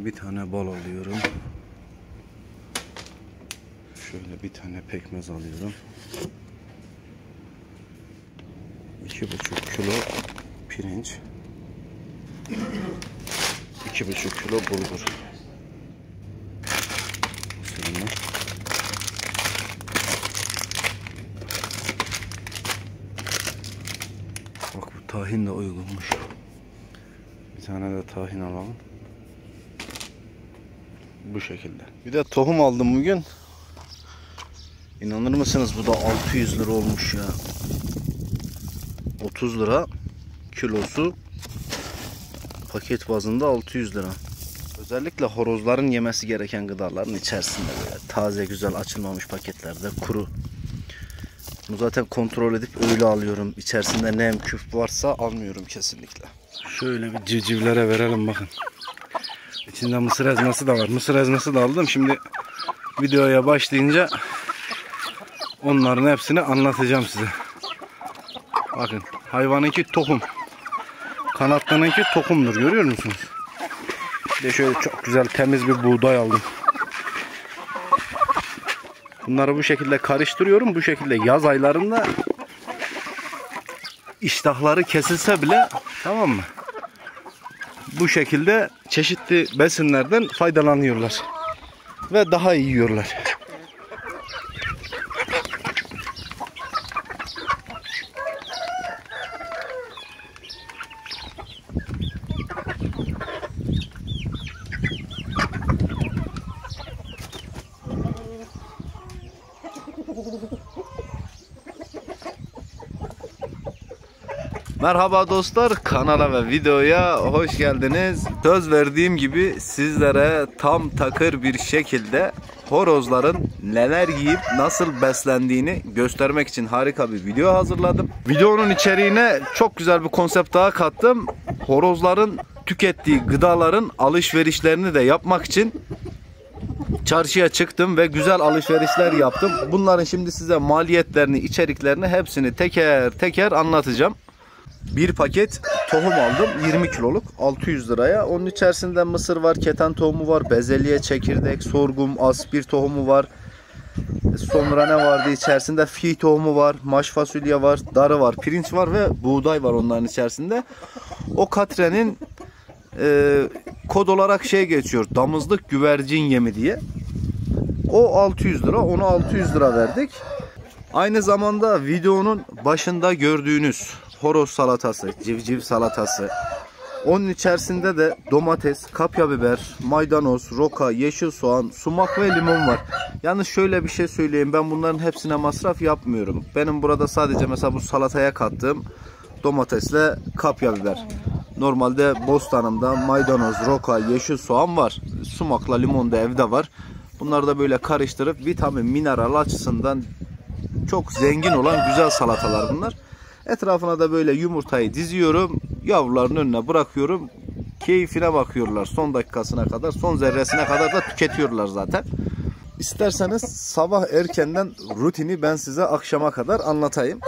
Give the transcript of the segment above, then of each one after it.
Bir tane bal alıyorum. Şöyle bir tane pekmez alıyorum. 2,5 kilo pirinç. 2,5 kilo bulgur. Bak bu tahin de uygunmuş. Bir tane de tahin alalım. Bu şekilde. Bir de tohum aldım bugün. İnanır mısınız, bu da 600 lira olmuş ya. 30 lira kilosu. Paket bazında 600 lira. Özellikle horozların yemesi gereken gıdaların içerisinde böyle taze güzel açılmamış paketlerde kuru. Bunu zaten kontrol edip öyle alıyorum. İçerisinde nem küf varsa almıyorum kesinlikle. Şöyle bir civcivlere verelim bakın. İçinde mısır ezmesi de var. Mısır ezmesi de aldım. Şimdi videoya başlayınca onların hepsini anlatacağım size. Bakın, hayvanınki tohum. Kanatlınınki tohumdur, görüyor musunuz? Bir de şöyle çok güzel temiz bir buğday aldım. Bunları bu şekilde karıştırıyorum. Bu şekilde yaz aylarında iştahları kesilse bile, tamam mı? Bu şekilde çeşitli besinlerden faydalanıyorlar. Ve daha iyi yiyorlar. Merhaba dostlar, kanala ve videoya hoş geldiniz. Söz verdiğim gibi sizlere tam takır bir şekilde horozların neler yiyip nasıl beslendiğini göstermek için harika bir video hazırladım. Videonun içeriğine çok güzel bir konsept daha kattım. Horozların tükettiği gıdaların alışverişlerini de yapmak için çarşıya çıktım ve güzel alışverişler yaptım. Bunların şimdi size maliyetlerini, içeriklerini hepsini teker teker anlatacağım. Bir paket tohum aldım, 20 kiloluk, 600 liraya. Onun içerisinde mısır var, keten tohumu var, bezelye, çekirdek, sorgum, aspir tohumu var. Sonra ne vardı içerisinde? Fi tohumu var, maş fasulye var, darı var, pirinç var ve buğday var onların içerisinde. O katrenin kod olarak şey geçiyor, damızlık güvercin yemi diye. O 600 lira, onu 600 lira verdik. Aynı zamanda videonun başında gördüğünüz horoz salatası, civciv salatası. Onun içerisinde de domates, kapya biber, maydanoz, roka, yeşil soğan, sumak ve limon var. Yalnız şöyle bir şey söyleyeyim, ben bunların hepsine masraf yapmıyorum. Benim burada sadece mesela bu salataya kattığım domatesle kapya biber. Normalde bostanımda maydanoz, roka, yeşil soğan var. Sumakla limon da evde var. Bunları da böyle karıştırıp vitamin, mineral açısından çok zengin olan güzel salatalar bunlar. Etrafına da böyle yumurtayı diziyorum. Yavruların önüne bırakıyorum. Keyfine bakıyorlar son dakikasına kadar. Son zerresine kadar da tüketiyorlar zaten. İsterseniz sabah erkenden rutini ben size akşama kadar anlatayım.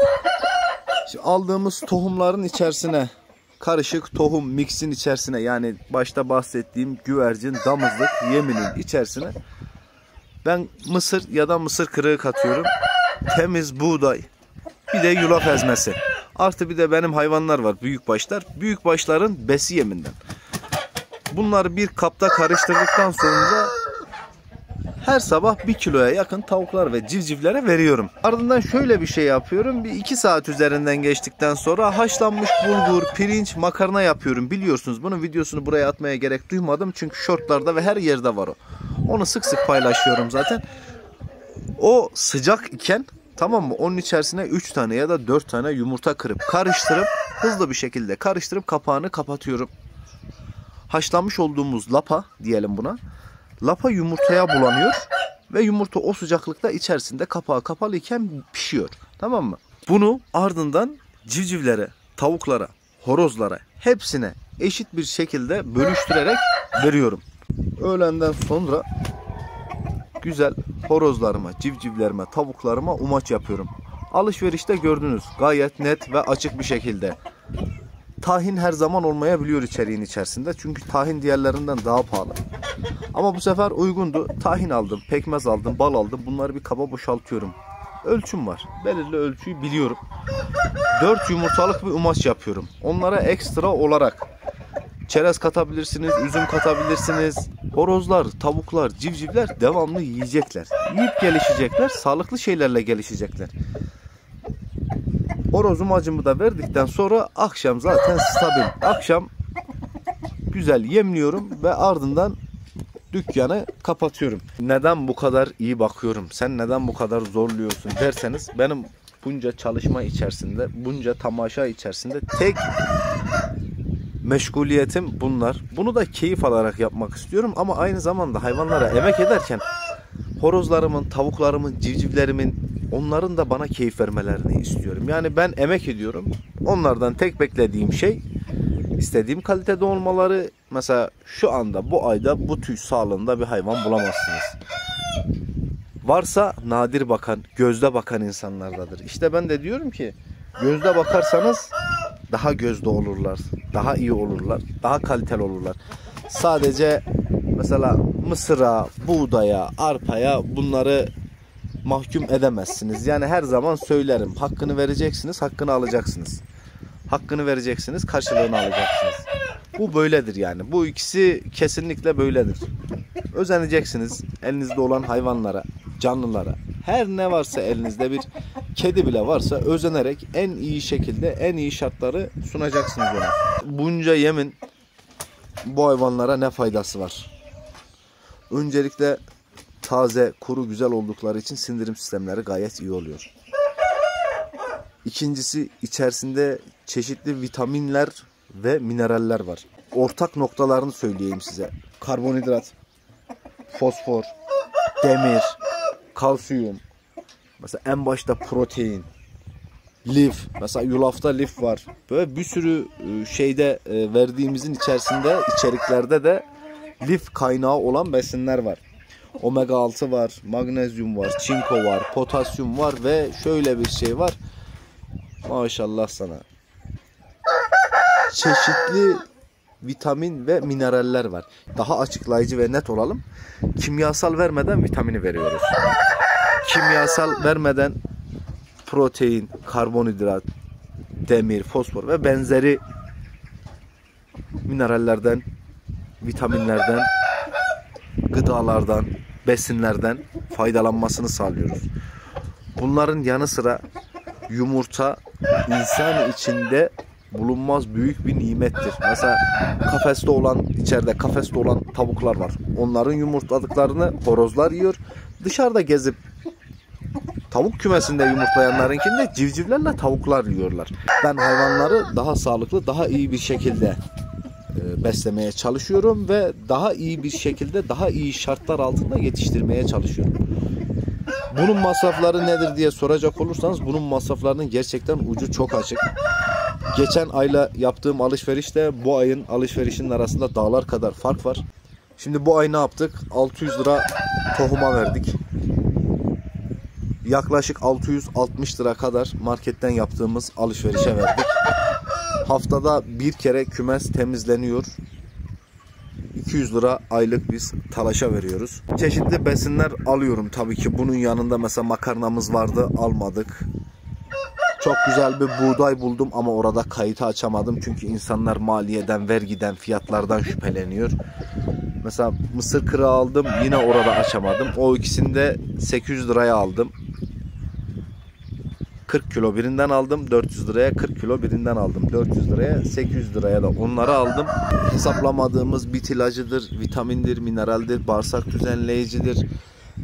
Şimdi aldığımız tohumların içerisine, karışık tohum mixin içerisine, yani başta bahsettiğim güvercin, damızlık yeminin içerisine ben mısır ya da mısır kırığı katıyorum. Temiz buğday. Bir de yulaf ezmesi. Artı bir de benim hayvanlar var, büyükbaşlar. Büyükbaşların besi yeminden. Bunları bir kapta karıştırdıktan sonra her sabah 1 kiloya yakın tavuklar ve civcivlere veriyorum. Ardından şöyle bir şey yapıyorum. Bir 2 saat üzerinden geçtikten sonra haşlanmış bulgur, pirinç, makarna yapıyorum. Biliyorsunuz, bunun videosunu buraya atmaya gerek duymadım. Çünkü shortlarda ve her yerde var o. Onu sık sık paylaşıyorum zaten. O sıcak iken, tamam mı, onun içerisine 3 tane ya da 4 tane yumurta kırıp karıştırıp hızlı bir şekilde karıştırıp kapağını kapatıyorum. Haşlanmış olduğumuz lapa diyelim buna. Lapa yumurtaya bulanıyor ve yumurta o sıcaklıkta içerisinde kapağı kapalı iken pişiyor. Tamam mı? Bunu ardından civcivlere, tavuklara, horozlara hepsine eşit bir şekilde bölüştürerek veriyorum. Öğlenden sonra güzel horozlarıma, civcivlerime, tavuklarıma umaç yapıyorum. Alışverişte gördünüz, gayet net ve açık bir şekilde. tahin her zaman olmayabiliyor içeriğin içerisinde. Çünkü tahin diğerlerinden daha pahalı. Ama bu sefer uygundu. Tahin aldım, pekmez aldım, bal aldım. Bunları bir kaba boşaltıyorum. Ölçüm var. Belirli ölçüyü biliyorum. 4 yumurtalık bir umaç yapıyorum. Onlara ekstra olarak çerez katabilirsiniz, üzüm katabilirsiniz. Horozlar, tavuklar, civcivler devamlı yiyecekler. Yiyip gelişecekler, sağlıklı şeylerle gelişecekler. Horoz umacımı da verdikten sonra akşam zaten stabil. Akşam güzel yemliyorum ve ardından dükkanı kapatıyorum. Neden bu kadar iyi bakıyorum? Sen neden bu kadar zorluyorsun derseniz, benim bunca çalışma içerisinde, bunca tamaşa içerisinde tek meşguliyetim bunlar. Bunu da keyif alarak yapmak istiyorum ama aynı zamanda hayvanlara emek ederken horozlarımın, tavuklarımın, civcivlerimin, onların da bana keyif vermelerini istiyorum. Yani ben emek ediyorum. Onlardan tek beklediğim şey istediğim kalitede olmaları. Mesela şu anda bu ayda bu tüy sağlığında bir hayvan bulamazsınız. Varsa nadir bakan, gözde bakan insanlardadır. İşte ben de diyorum ki gözde bakarsanız daha gözde olurlar, daha iyi olurlar, daha kaliteli olurlar. Sadece mesela mısıra, buğdaya, arpaya bunları mahkum edemezsiniz. Yani her zaman söylerim, hakkını vereceksiniz, hakkını alacaksınız. Hakkını vereceksiniz, karşılığını alacaksınız. Bu böyledir yani. Bu ikisi kesinlikle böyledir. Özeneceksiniz elinizde olan hayvanlara, canlılara. Her ne varsa elinizde, bir kedi bile varsa özenerek en iyi şekilde, en iyi şartları sunacaksınız ona. Bunca yemin bu hayvanlara ne faydası var? Öncelikle taze, kuru, güzel oldukları için sindirim sistemleri gayet iyi oluyor. İkincisi, içerisinde çeşitli vitaminler ve mineraller var. Ortak noktalarını söyleyeyim size. Karbonhidrat, fosfor, demir, kalsiyum. Mesela en başta protein, lif. Mesela yulafta lif var. Böyle bir sürü şeyde verdiğimizin içerisinde, içeriklerde de lif kaynağı olan besinler var. Omega 6 var, magnezyum var, çinko var, potasyum var ve şöyle bir şey var. Maşallah sana. Çeşitli vitamin ve mineraller var. Daha açıklayıcı ve net olalım. Kimyasal vermeden vitamini veriyoruz. Kimyasal vermeden protein, karbonhidrat, demir, fosfor ve benzeri minerallerden, vitaminlerden, gıdalardan, besinlerden faydalanmasını sağlıyoruz. Bunların yanı sıra yumurta insan içinde bulunmaz büyük bir nimettir. Mesela kafeste olan, içeride kafeste olan tavuklar var. Onların yumurtladıklarını horozlar yiyor. Dışarıda gezip tavuk kümesinde yumurtlayanlarınkini de civcivlerle tavuklar yiyorlar. Ben hayvanları daha sağlıklı, daha iyi bir şekilde beslemeye çalışıyorum ve daha iyi bir şekilde, daha iyi şartlar altında yetiştirmeye çalışıyorum. Bunun masrafları nedir diye soracak olursanız, bunun masraflarının gerçekten ucu çok açık. Geçen ayla yaptığım alışverişle bu ayın alışverişinin arasında dağlar kadar fark var. Şimdi bu ay ne yaptık? 600 lira tohuma verdik. Yaklaşık 660 lira kadar marketten yaptığımız alışverişe verdik. Haftada bir kere kümes temizleniyor. 200 lira aylık biz talaşa veriyoruz. Çeşitli besinler alıyorum tabii ki. Bunun yanında mesela makarnamız vardı, almadık. Çok güzel bir buğday buldum ama orada kayıtı açamadım. Çünkü insanlar maliyeden, vergiden, fiyatlardan şüpheleniyor. Mesela mısır kırığı aldım, yine orada açamadım. O ikisini de 800 liraya aldım. 40 kilo birinden aldım, 400 liraya, 40 kilo birinden aldım, 400 liraya, 800 liraya da onları aldım. Hesaplamadığımız bit ilacıdır, vitamindir, mineraldir, bağırsak düzenleyicidir.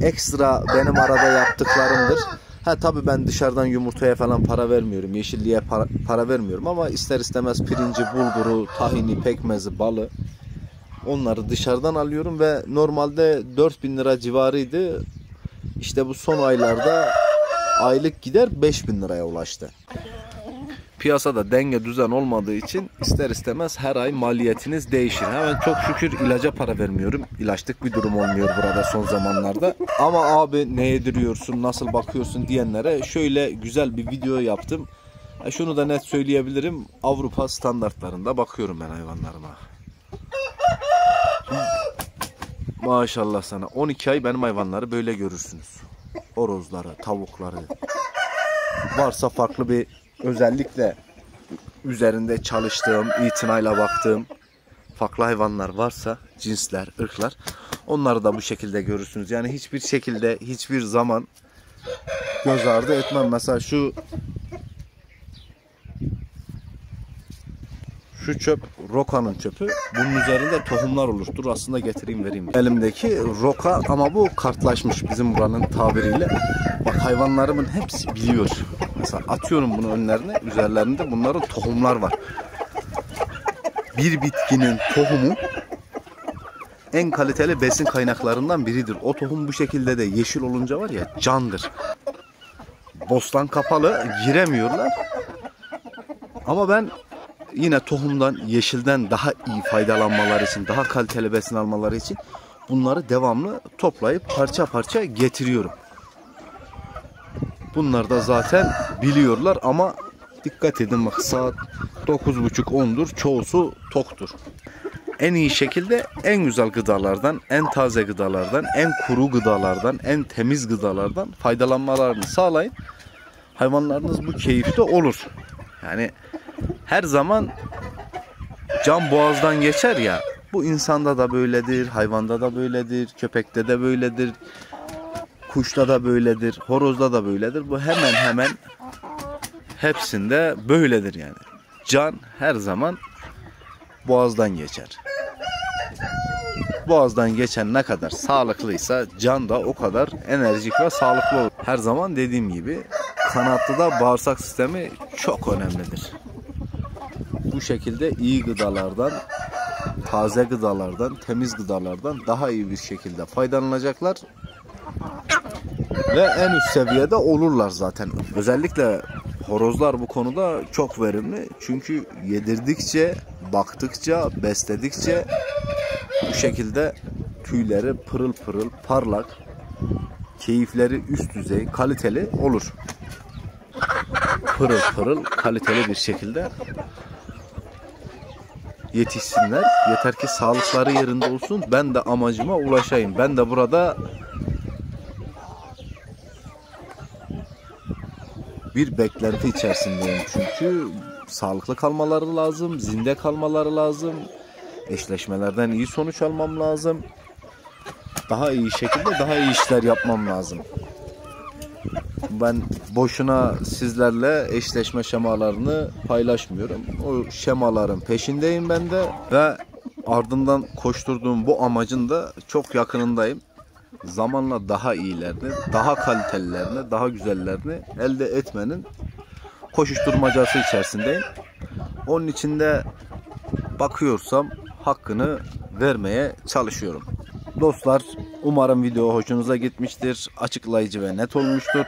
Ekstra benim arada yaptıklarımdır. Ha tabii ben dışarıdan yumurtaya falan para vermiyorum, yeşilliğe para vermiyorum ama ister istemez pirinci, bulguru, tahini, pekmezi, balı, onları dışarıdan alıyorum ve normalde 4000 lira civarıydı. İşte bu son aylarda aylık gider 5000 liraya ulaştı. Piyasada denge düzen olmadığı için ister istemez her ay maliyetiniz değişir. Hemen çok şükür ilaca para vermiyorum. İlaçlık bir durum olmuyor burada son zamanlarda. Ama abi ne yediriyorsun, nasıl bakıyorsun diyenlere şöyle güzel bir video yaptım. Şunu da net söyleyebilirim. Avrupa standartlarında bakıyorum ben hayvanlarıma. Maşallah sana. 12 ay benim hayvanları böyle görürsünüz. Horozları, tavukları. Varsa farklı bir özellikle üzerinde çalıştığım, itinayla baktığım farklı hayvanlar varsa, cinsler, ırklar, onları da bu şekilde görürsünüz. Yani hiçbir şekilde, hiçbir zaman göz ardı etmem. Mesela şu çöp Roka'nın çöpü. Bunun üzerinde tohumlar olur. Dur aslında getireyim vereyim. Elimdeki Roka ama bu kartlaşmış bizim buranın tabiriyle. Bak hayvanlarımın hepsi biliyor. Mesela atıyorum bunu önlerine. Üzerlerinde bunların tohumlar var. Bir bitkinin tohumu en kaliteli besin kaynaklarından biridir. O tohum bu şekilde de yeşil olunca var ya candır. Bostan kapalı giremiyorlar. Ama ben yine tohumdan, yeşilden daha iyi faydalanmaları için, daha kaliteli besin almaları için bunları devamlı toplayıp parça parça getiriyorum. Bunlar da zaten biliyorlar ama dikkat edin bak saat 9.30-10'dur. Çoğusu toktur. En iyi şekilde en güzel gıdalardan, en taze gıdalardan, en kuru gıdalardan, en temiz gıdalardan faydalanmalarını sağlayın. Hayvanlarınız bu keyifte olur. Yani her zaman can boğazdan geçer ya. Bu insanda da böyledir, hayvanda da böyledir, köpekte de böyledir, kuşta da böyledir, horozda da böyledir. Bu hemen hemen hepsinde böyledir yani. Can her zaman boğazdan geçer. Boğazdan geçen ne kadar sağlıklıysa can da o kadar enerjik ve sağlıklı olur. Her zaman dediğim gibi kanatlıda bağırsak sistemi çok önemlidir. Bu şekilde iyi gıdalardan, taze gıdalardan, temiz gıdalardan daha iyi bir şekilde faydalanacaklar. Ve en üst seviyede olurlar zaten. Özellikle horozlar bu konuda çok verimli. Çünkü yedirdikçe, baktıkça, besledikçe bu şekilde tüyleri pırıl pırıl, parlak, keyifleri üst düzey, kaliteli olur. Pırıl pırıl, kaliteli bir şekilde yetişsinler. Yeter ki sağlıkları yerinde olsun. Ben de amacıma ulaşayım. Ben de burada bir beklenti içerisindeyim. Çünkü sağlıklı kalmaları lazım, zinde kalmaları lazım. Eşleşmelerden iyi sonuç almam lazım. Daha iyi şekilde daha iyi işler yapmam lazım. Ben boşuna sizlerle eşleşme şemalarını paylaşmıyorum. O şemaların peşindeyim ben de ve ardından koşturduğum bu amacın da çok yakınındayım. Zamanla daha iyilerini, daha kalitelilerini, daha güzellerini elde etmenin koşuşturmacası içerisindeyim. Onun için de bakıyorsam hakkını vermeye çalışıyorum. Dostlar, umarım video hoşunuza gitmiştir. Açıklayıcı ve net olmuştur.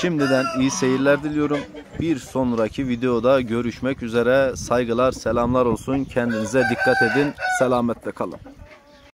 Şimdiden iyi seyirler diliyorum. Bir sonraki videoda görüşmek üzere. Saygılar, selamlar olsun. Kendinize dikkat edin. Selametle kalın.